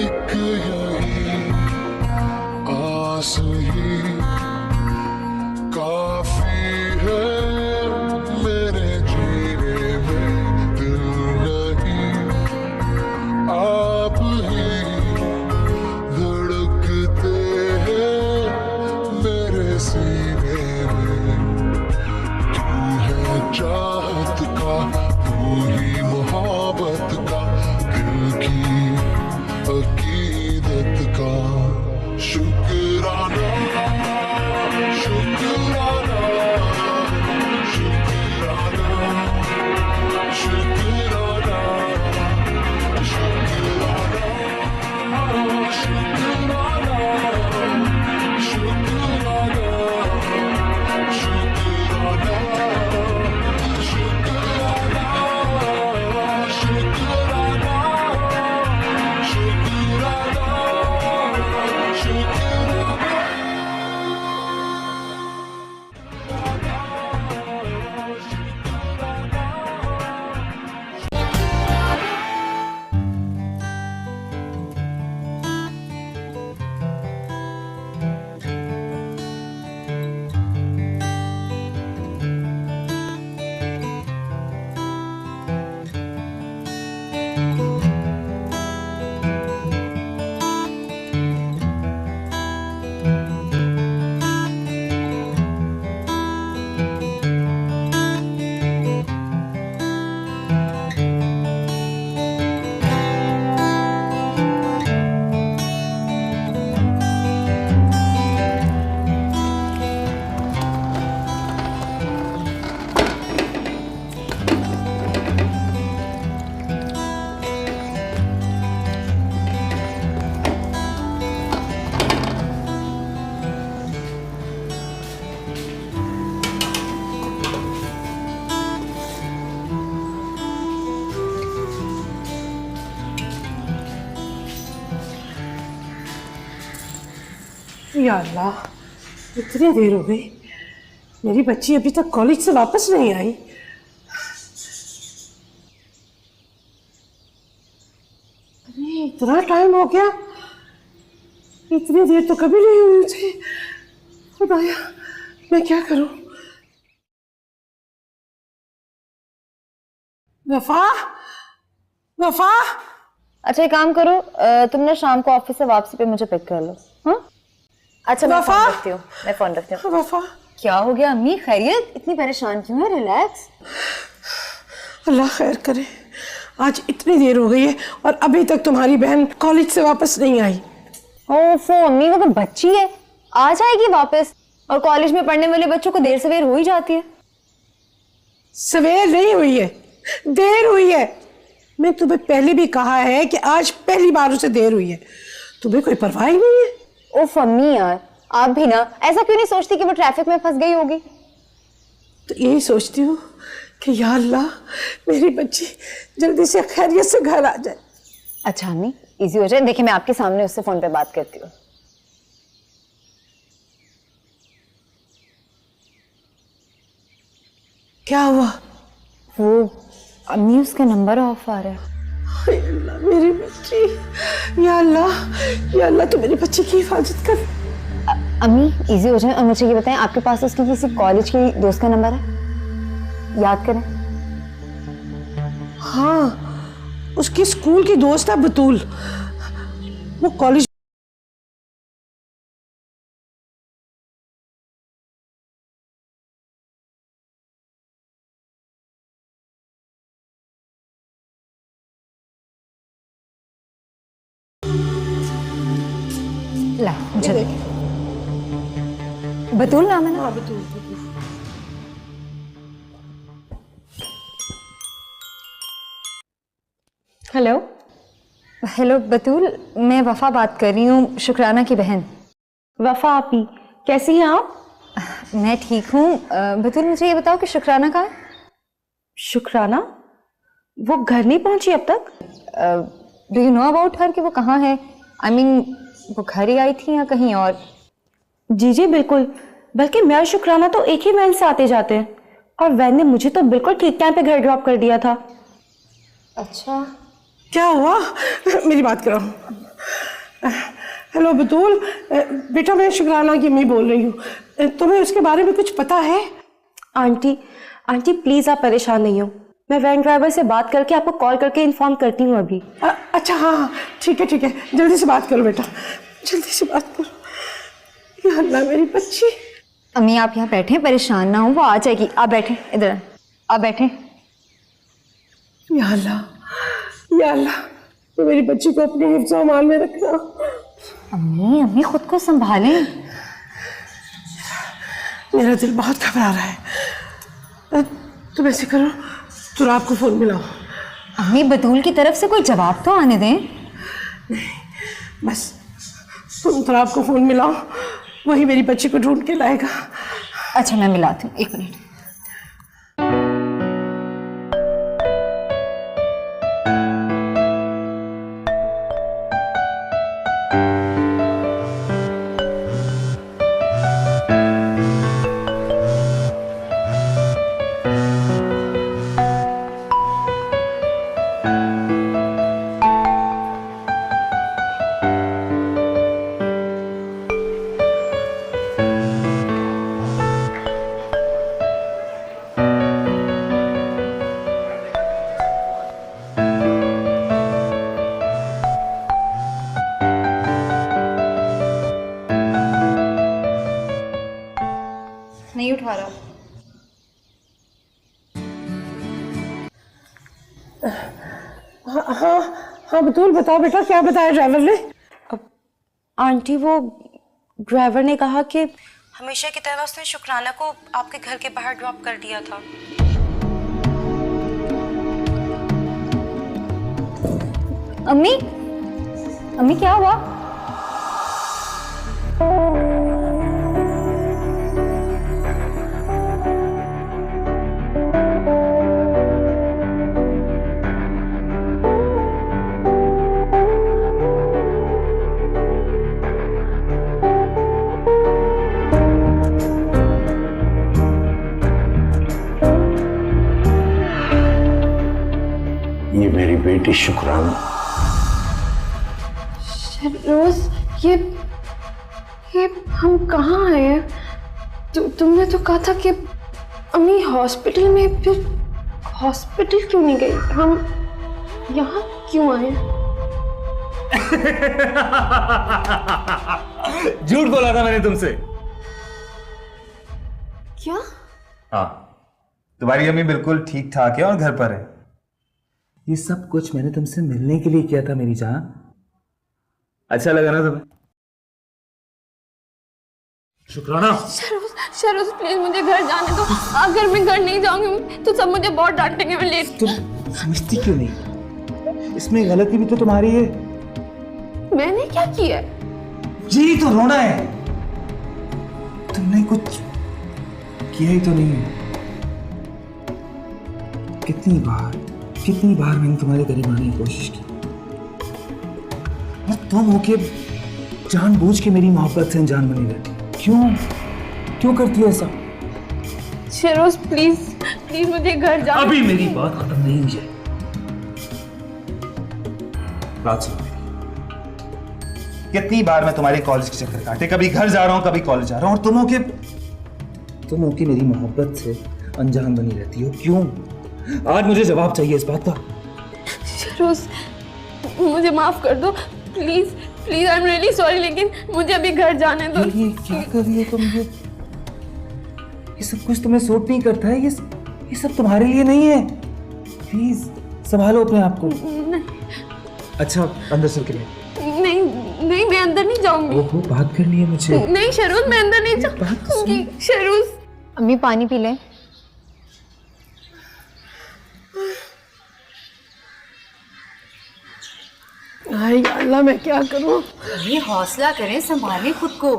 एक यही आस ही काफी है मेरे जीने में। दिल नहीं आप ही धड़कते हैं मेरे सीने में। तू है चाहत का, तू ही मोहब्बत का, दिल की अकीदत का। शुक्राना शुक्राना शुक्राना शुक्राना शुक्राना शुक्राना शुक्राना या अल्लाह, इतनी देर हो गई, मेरी बच्ची अभी तक कॉलेज से वापस नहीं आई। अरे इतना टाइम हो गया, इतनी देर तो कभी नहीं हुई मुझे। खुदाया, मैं क्या करूं? वफा, वफा। अच्छा एक काम करो, तुम ना शाम को ऑफिस से वापसी पे मुझे पिक कर लो। हाँ अच्छा मैं फोन रखती हूँ, मैं फोन रखती हूँ। वफा, क्या हो गया अम्मी, खैरियत? इतनी परेशान क्यों है? रिलैक्स। अल्लाह खैर करे। आज इतनी देर हो गई है और अभी तक तुम्हारी बहन कॉलेज से वापस नहीं आई। ओफो अम्मी, वो तो बच्ची है, आ जाएगी वापस। और कॉलेज में पढ़ने वाले बच्चों को देर सवेर हो ही जाती है। सवेर नहीं हुई है, देर हुई है। मैं तुम्हें पहले भी कहा है कि आज पहली बार उसे देर हुई है। तुम्हें कोई परवाह ही नहीं है। ओफ अम्मी यार, आप भी ना ऐसा क्यों नहीं सोचती कि वो ट्रैफिक में फंस गई होगी? तो यही सोचती हूँ कि या अल्लाह, मेरी बच्ची जल्दी से खैरियत से घर आ जाए। अच्छा अम्मी, इजी हो जाए। देखिए मैं आपके सामने उससे फोन पे बात करती हूँ। क्या हुआ? वो अम्मी, उसका नंबर ऑफ आ रहा है। हाय अल्लाह, मेरी बच्ची। या अल्लाह, या अल्लाह, तू मेरी बच्ची की हिफाजत कर। अम्मी इजी हो जाए और मुझे ये बताएं, आपके पास उसकी किसी कॉलेज की दोस्त का नंबर है? याद करें। हाँ, उसकी स्कूल की दोस्त है बतूल, वो कॉलेज। ला मुझे दे। बतूल नाम है ना? हाँ बतूल। हेलो हेलो बतूल, मैं वफा बात कर रही हूँ, शुक्राना की बहन। वफा आपी, कैसी हैं आप? मैं ठीक हूँ। बतूल मुझे ये बताओ कि शुक्राना कहाँ है? शुक्राना? वो घर नहीं पहुंची अब तक? Do you know about her कि वो कहाँ है? आई मीन वो घर ही आई थी या कहीं और? जी जी बिल्कुल, बल्कि मैं और शुक्राना तो एक ही वैन से आते जाते हैं और वैन ने मुझे तो बिल्कुल ठीक टाइम पे घर ड्रॉप कर दिया था। अच्छा क्या हुआ? मेरी बात करो। हेलो बतूल, बेटा मैं शुक्राना की अम्मी बोल रही हूँ। तुम्हें उसके बारे में कुछ पता है? आंटी आंटी प्लीज आप परेशान नहीं हो, मैं वैन ड्राइवर से बात करके आपको कॉल करके इन्फॉर्म करती हूँ अभी। अच्छा हाँ, ठीक है जल्दी से बात करो बेटा, जल्दी से बात करो। या अल्लाह मेरी बच्ची। अम्मी आप यहाँ बैठे, परेशान ना हो, वो आ जाएगी। आप बैठे, इधर आप बैठे। या अल्लाह तो मेरी बच्ची को अपने हिफ्ज़ व अमान में रखना। अम्मी खुद को संभालें। मेरा दिल बहुत घबरा रहा है। तुम ऐसे करो, तुराब को फोन मिलाओ। अम्मी बतूल की तरफ से कोई जवाब तो आने दें। बस तुम तुराब को फोन मिलाओ, वही मेरी बच्ची को ढूंढ के लाएगा। अच्छा मैं मिलाती हूँ, एक मिनट। नहीं उठा रहा। हाँ बतूल बताओ बेटा, क्या बताया ड्राइवर ने? आंटी वो ड्राइवर ने कहा कि हमेशा की तरह उसने शुक्राना को आपके घर के बाहर ड्रॉप कर दिया था। अम्मी क्या हुआ? ये मेरी बेटी शुक्राना। रोज ये हम कहाँ आए हैं? तुमने तो कहा था कि अम्मी हॉस्पिटल में, फिर हॉस्पिटल क्यों नहीं गई? हम यहाँ क्यों आए? झूठ बोला था मैंने तुमसे। क्या? हाँ, तुम्हारी अम्मी बिल्कुल ठीक ठाक है और घर पर है। ये सब कुछ मैंने तुमसे मिलने के लिए किया था मेरी जान। अच्छा लगा ना तुम्हें? शुक्राना। शरोज प्लीज मुझे घर जाने दो। अगर मैं घर नहीं जाऊंगी तो सब मुझे बहुत डांटेंगे। मैं लेट। तुम समझती क्यों नहीं? इसमें गलती भी तो तुम्हारी है। मैंने क्या किया? यही तो रोना है। तुमने कुछ किया ही तो नहीं है। कितनी बार मैंने तुम्हारे करीब आने की कोशिश की, बस तुम होके जानबूझ के मेरी मोहब्बत से अनजान बनी रहती। क्यों करती है ऐसा? शरोज प्लीज मुझे घर जाने। अभी मेरी बात खत्म नहीं हुई है। बात सुनो मेरी। कितनी बार मैं तुम्हारे कॉलेज के चक्कर काटे, कभी घर जा रहा हूं कभी कॉलेज जा रहा हूं, और तुम होके मेरी मोहब्बत से अनजान बनी रहती हो। क्यों? आज मुझे जवाब चाहिए इस बात का। शरोज मुझे माफ कर दो please I am really sorry, लेकिन मुझे अभी घर जाने दो। ये क्या कर रही है तुम? ये सब कुछ तुम्हें सूट नहीं करता है। ये सब तुम्हारे लिए नहीं है। प्लीज संभालो अपने आप को। अच्छा अंदर चल के नहीं मैं अंदर नहीं जाऊंगी। ओहो बात करनी है मुझे। नहीं शरोज मैं अंदर नहीं जाऊंगी। शरोज अम्मी पानी पी लें। हाय अल्लाह मैं क्या करूं? ये हौसला करें, संभालें खुद को।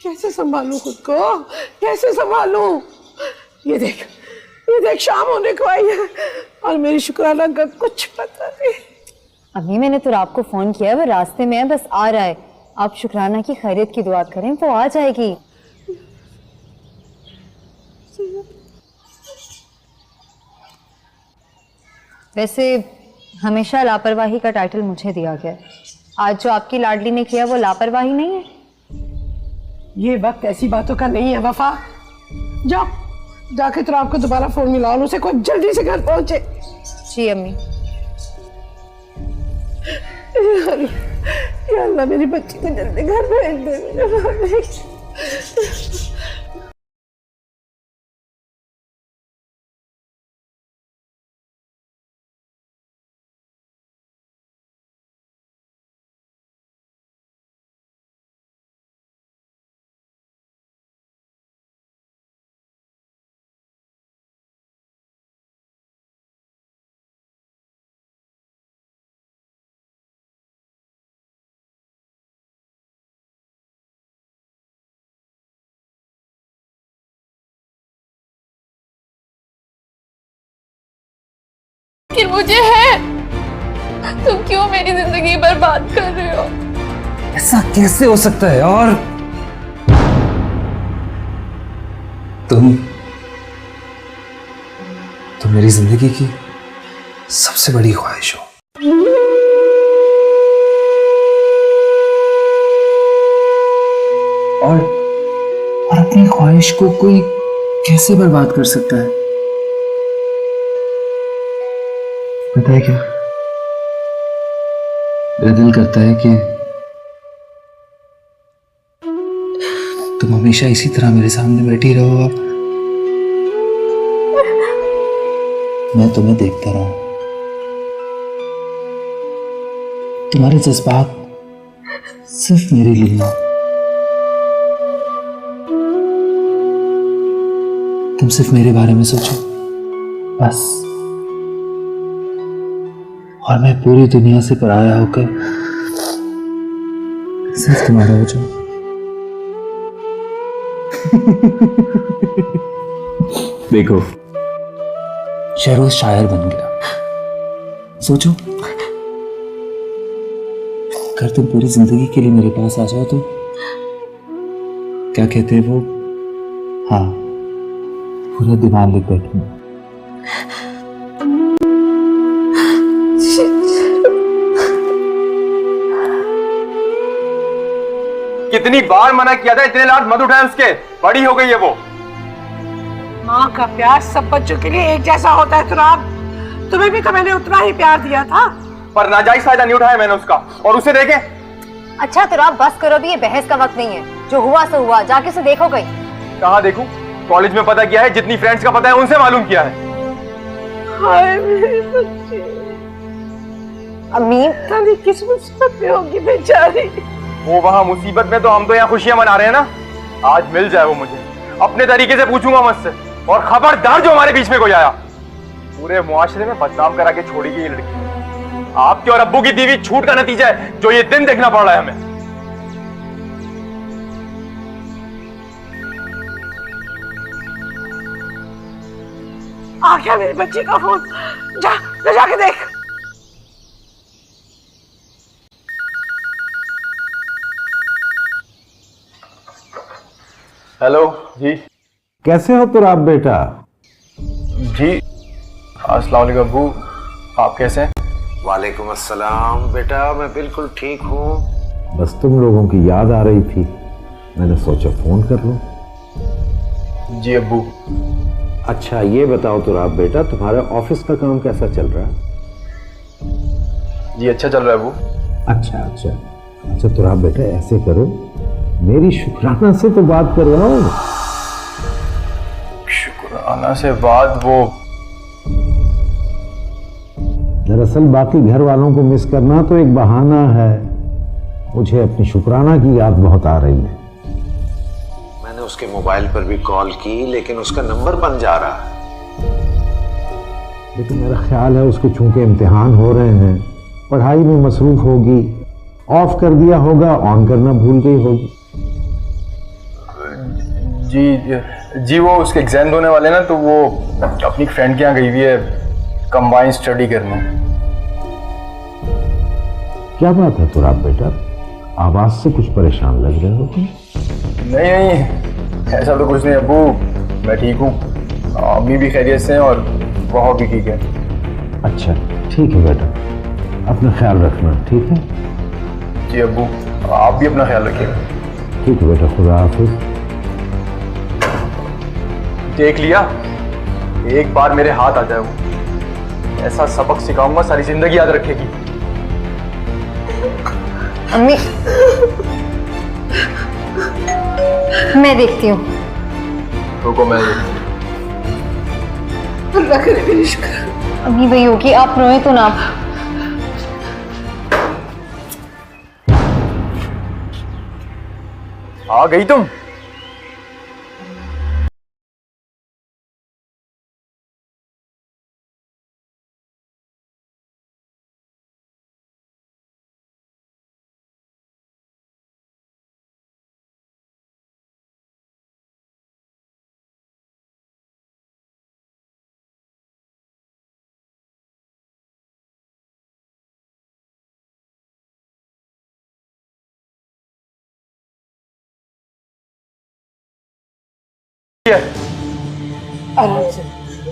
कैसे संभालूं खुद को? कैसे संभालूं? ये देख शाम होने को आई है और मेरी शुक्राना का कुछ पता नहीं। अभी मैंने तो आपको फोन किया, वो रास्ते में है, बस आ रहा है। आप शुक्राना की खैरियत की दुआ करें, वो आ जाएगी। वैसे हमेशा लापरवाही का टाइटल मुझे दिया गया है। आज जो आपकी लाडली ने किया वो लापरवाही नहीं है? ये वक्त ऐसी बातों का नहीं है वफा। जाओ जाके तो आपको दोबारा फोन मिलाओ और उसे कोई जल्दी से घर पहुंचे। जी अम्मी। या अल्लाह मेरी बच्ची को जल्दी घर भेज दे। कि मुझे है, तुम क्यों मेरी जिंदगी बर्बाद कर रहे हो? ऐसा कैसे हो सकता है यार? तुम मेरी जिंदगी की सबसे बड़ी ख्वाहिश हो। और अपनी ख्वाहिश को कोई कैसे बर्बाद कर सकता है? पता है क्या, मेरा दिल करता है कि तुम हमेशा इसी तरह मेरे सामने बैठी रहो और मैं तुम्हें देखता रहूं। तुम्हारे जज्बात सिर्फ मेरे लिए हैं। तुम सिर्फ मेरे बारे में सोचो बस, और मैं पूरी दुनिया से पराया होकर सिर्फ तुम्हारा हो जाऊं। देखो, शहरोज शायर बन गया। सोचो, अगर तुम पूरी जिंदगी के लिए मेरे पास आ जाओ तो क्या कहते हैं वो, हाँ, पूरा दीवान लिख बैठूंगा। कितनी बार मना किया था, इतने लाड मत उठाए उसके, बड़ी हो गई है वो। माँ का प्यार सब बच्चों के लिए एक जैसा होता है तुराब। तुम्हें भी तो मैंने उतना ही प्यार दिया था। पर नाजायज फायदा नहीं उठाया मैंने उसका, और उसे देखे। अच्छा तो आप बस करो भी, ये बहस का वक्त नहीं है। जो हुआ सो हुआ, जाके उसे देखो कहीं। कहाँ देखूं? कॉलेज में पता किया है, जितनी फ्रेंड्स का पता है उनसे मालूम किया है। हाय मेरी बच्ची, अम्मी तारी किस मुसीबत में होगी बेचारी। वो वहाँ मुसीबत में, तो हम तो यहाँ खुशियां मना रहे हैं ना। आज मिल जाए वो मुझे, अपने तरीके से पूछूंगा मुझसे, और खबरदार जो हमारे बीच में कोई आया, पूरे मुआशरे में बदनाम करा के छोड़ेगी ये लड़की। आपके और अब्बू की दी हुई छूट का नतीजा है जो ये दिन देखना पड़ रहा है हमें। आ गया मेरी बच्ची का फोन, जा जाके देख। हेलो जी। कैसे हो तुराब बेटा? जी अस्सलाम वालेकुम अब्बू, आप कैसे हैं? वालेकुम अस्सलाम बेटा, मैं बिल्कुल ठीक हूँ। बस तुम लोगों की याद आ रही थी, मैंने सोचा फोन कर लूं। जी अब्बू। अच्छा ये बताओ तुराब बेटा, तुम्हारे ऑफिस का काम कैसा चल रहा है? जी अच्छा चल रहा है अब्बू। अच्छा तुराब बेटा, ऐसे करो, मेरी शुक्राना से तो बात करवाओ। शुक्राना से बात? वो दरअसल बाकी घर वालों को मिस करना तो एक बहाना है, मुझे अपनी शुक्राना की याद बहुत आ रही है। मैंने उसके मोबाइल पर भी कॉल की, लेकिन उसका नंबर बंद जा रहा है। लेकिन मेरा ख्याल है उसके चूंकि इम्तिहान हो रहे हैं, पढ़ाई में मसरूफ होगी, ऑफ कर दिया होगा, ऑन करना भूल गई होगी। जी वो उसके एग्जाम होने वाले ना, तो वो अपनी फ्रेंड के यहाँ गई हुई है कंबाइन स्टडी करने। क्या बात है तुराब बेटा, आवाज से कुछ परेशान लग रहे हो तुम? नहीं ऐसा तो कुछ नहीं अब्बू, मैं ठीक हूँ, अम्मी भी खैरियत से हैं और वहाँ भी ठीक है। अच्छा ठीक है बेटा, अपना ख्याल रखना, ठीक है? जी अब्बू, आप भी अपना ख्याल रखिएगा। ठीक है बेटा, खुदा हाफिज। देख लिया, एक बार मेरे हाथ आ जाए वो, ऐसा सबक सिखाऊंगा सारी जिंदगी याद रखेगी। अम्मी, मैं देखती हूँ। रुको, मैं अल्लाह करे मेरी शुक्र। अम्मी वही होगी, आप रोए तो ना। आ गई तुम?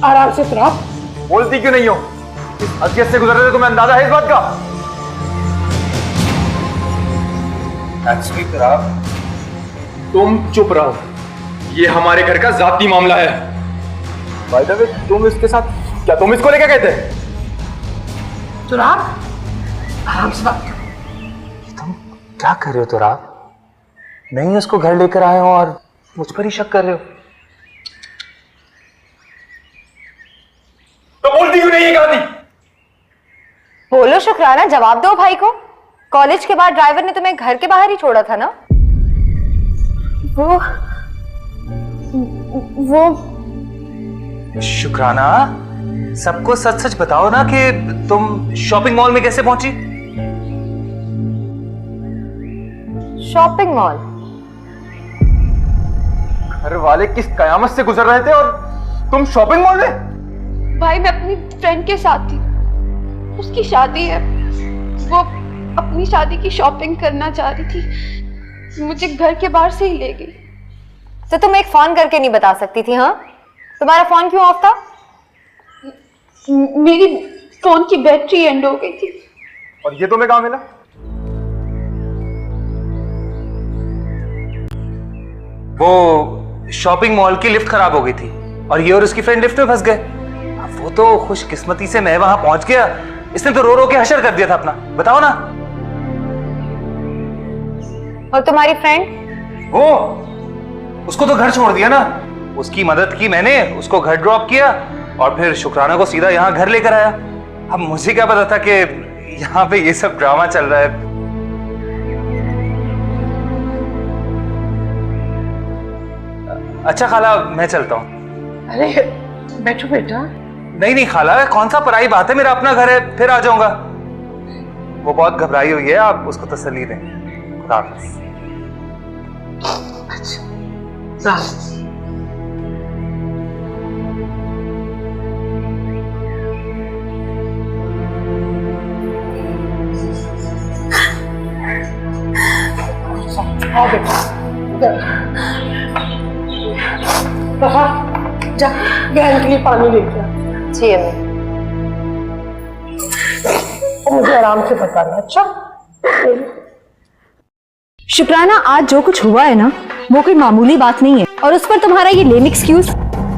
आराम से तुराब। बोलती क्यों नहीं हो? अज़ियत से गुजर रहे थे, तुम्हें अंदाजा है इस बात का? एक्चुअली तुराब, तुम चुप रहो, ये हमारे घर का जाती मामला है। बाय द वे, तुम इसके साथ क्या, तुम इसको लेके गए थे? तुराब, आराम से बात करो। तुम क्या कर रहे हो तुराब? नहीं उसको घर लेकर आए हो और मुझ पर ही शक कर रहे हो। तो बोलती क्यों नहीं है कहानी? बोलो शुक्राना, जवाब दो भाई को। कॉलेज के बाद ड्राइवर ने तुम्हें घर के बाहर ही छोड़ा था ना? वो शुक्राना, सबको सच सच बताओ ना कि तुम शॉपिंग मॉल में कैसे पहुंची? Shopping mall? घर वाले किस कयामत से गुजर रहे थे और तुम शॉपिंग मॉल में? भाई मैं अपनी फ्रेंड के साथ थी, उसकी शादी है, वो अपनी शादी की शॉपिंग करना चाह रही थी, मुझे घर के बाहर से ही ले गई। तो तुम एक फोन करके नहीं बता सकती थी? हाँ, तुम्हारा फोन क्यों ऑफ था? मेरी फोन की बैटरी एंड हो गई थी। और ये तुम्हें कहां मिला? वो शॉपिंग मॉल की लिफ्ट खराब हो गई थी और ये और उसकी फ्रेंड लिफ्ट में फंस गए। अब वो तो खुशकिस्मती से मैं वहां पहुंच गया, इसने तो रो रो के हशर कर दिया था अपना। बताओ ना। और तुम्हारी फ्रेंड? वो उसको तो घर छोड़ दिया ना, उसकी मदद की मैंने, उसको घर ड्रॉप किया और फिर शुक्राना को सीधा यहाँ घर लेकर आया। अब मुझे क्या पता था कि यहाँ पे ये सब ड्रामा चल रहा है। अच्छा खाला, मैं चलता हूँ। अरे बैठो बेटा। नहीं नहीं खाला, कौन सा पराई बात है, मेरा अपना घर है, फिर आ जाऊंगा। वो बहुत घबराई हुई है, आप उसको तसल्ली दें। खुदा हाफिज़। आओ बेटा, जा बहन के लिए पानी लेके आ। जी अम्मी। मुझे आराम से बताना। अच्छा शुक्राना, आज जो कुछ हुआ है ना, वो कोई मामूली बात नहीं है। और उस पर तुम्हारा ये लेम एक्सक्यूज,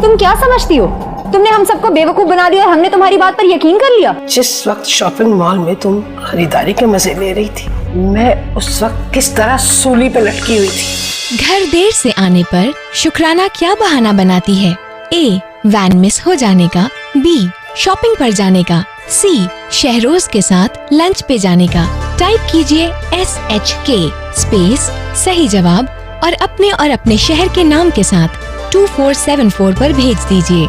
तुम क्या समझती हो? तुमने हम सबको बेवकूफ बना दिया और हमने तुम्हारी बात पर यकीन कर लिया। जिस वक्त शॉपिंग मॉल में तुम खरीदारी के मजे ले रही थी, मैं उस वक्त किस तरह सूली पे लटकी हुई थी। घर देर से आने पर शुक्राना क्या बहाना बनाती है? ए, वैन मिस हो जाने का, बी, शॉपिंग पर जाने का, सी, शहरोज के साथ लंच पे जाने का। टाइप कीजिए SHK स्पेस सही जवाब और अपने शहर के नाम के साथ 2474 पर भेज दीजिए।